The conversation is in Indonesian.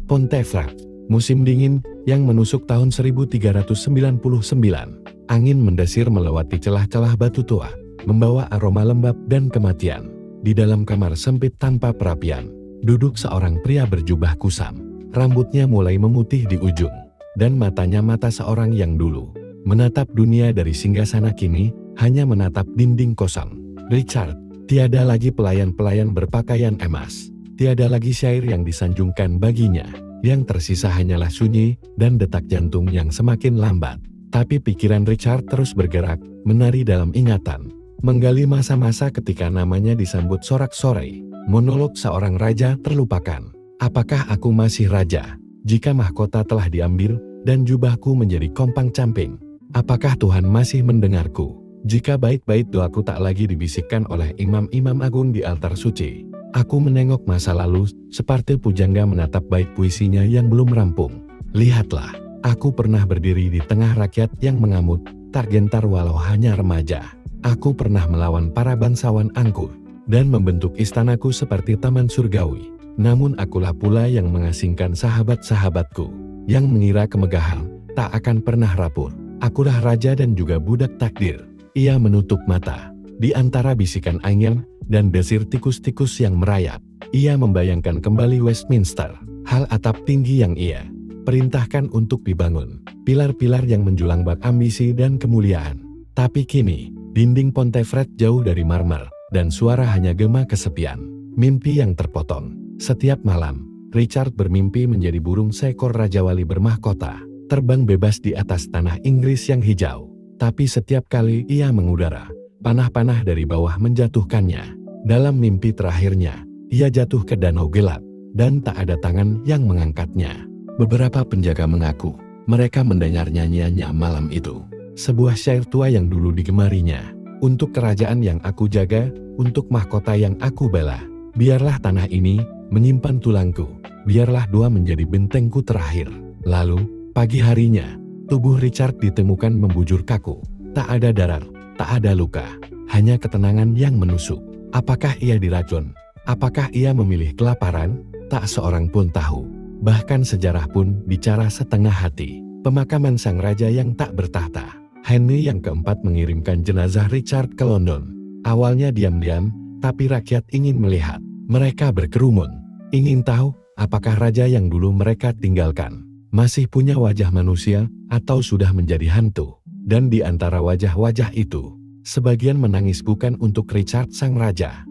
Pontefract, musim dingin yang menusuk tahun 1399. Angin mendesir melewati celah-celah batu tua, membawa aroma lembab dan kematian. Di dalam kamar sempit tanpa perapian, duduk seorang pria berjubah kusam. Rambutnya mulai memutih di ujung, dan matanya mata seorang yang dulu menatap dunia dari singgasana kini hanya menatap dinding kosong. Richard, tiada lagi pelayan-pelayan berpakaian emas. Tiada lagi syair yang disanjungkan baginya. Yang tersisa hanyalah sunyi dan detak jantung yang semakin lambat. Tapi pikiran Richard terus bergerak, menari dalam ingatan. Menggali masa-masa ketika namanya disambut sorak-sorai. Monolog seorang raja terlupakan. Apakah aku masih raja? Jika mahkota telah diambil dan jubahku menjadi kompang-camping. Apakah Tuhan masih mendengarku? Jika bait-bait doaku tak lagi dibisikkan oleh imam-imam agung di altar suci. Aku menengok masa lalu seperti pujangga menatap bait puisinya yang belum rampung. Lihatlah, aku pernah berdiri di tengah rakyat yang mengamut, tak gentar walau hanya remaja. Aku pernah melawan para bangsawan angkuh dan membentuk istanaku seperti taman surgawi. Namun akulah pula yang mengasingkan sahabat-sahabatku, yang mengira kemegahan tak akan pernah rapuh. Akulah raja dan juga budak takdir. Ia menutup mata. Di antara bisikan angin dan desir tikus-tikus yang merayap, ia membayangkan kembali Westminster, hal atap tinggi yang ia perintahkan untuk dibangun, pilar-pilar yang menjulang bak ambisi dan kemuliaan. Tapi kini, dinding Pontefract jauh dari marmer, dan suara hanya gema kesepian, mimpi yang terpotong. Setiap malam, Richard bermimpi menjadi burung seekor Raja Wali bermahkota, terbang bebas di atas tanah Inggris yang hijau. Tapi setiap kali ia mengudara, panah-panah dari bawah menjatuhkannya. Dalam mimpi terakhirnya, ia jatuh ke danau gelap, dan tak ada tangan yang mengangkatnya. Beberapa penjaga mengaku, mereka mendengar nyanyiannya malam itu. Sebuah syair tua yang dulu digemarinya. Untuk kerajaan yang aku jaga, untuk mahkota yang aku bela. Biarlah tanah ini menyimpan tulangku, biarlah dua menjadi bentengku terakhir. Lalu, pagi harinya, tubuh Richard ditemukan membujur kaku. Tak ada darah, tak ada luka, hanya ketenangan yang menusuk. Apakah ia diracun? Apakah ia memilih kelaparan? Tak seorang pun tahu. Bahkan sejarah pun bicara setengah hati. Pemakaman sang raja yang tak bertahta. Henry yang keempat mengirimkan jenazah Richard ke London. Awalnya diam-diam, tapi rakyat ingin melihat. Mereka berkerumun, ingin tahu apakah raja yang dulu mereka tinggalkan masih punya wajah manusia atau sudah menjadi hantu. Dan di antara wajah-wajah itu, sebagian menangis bukan untuk Richard sang raja,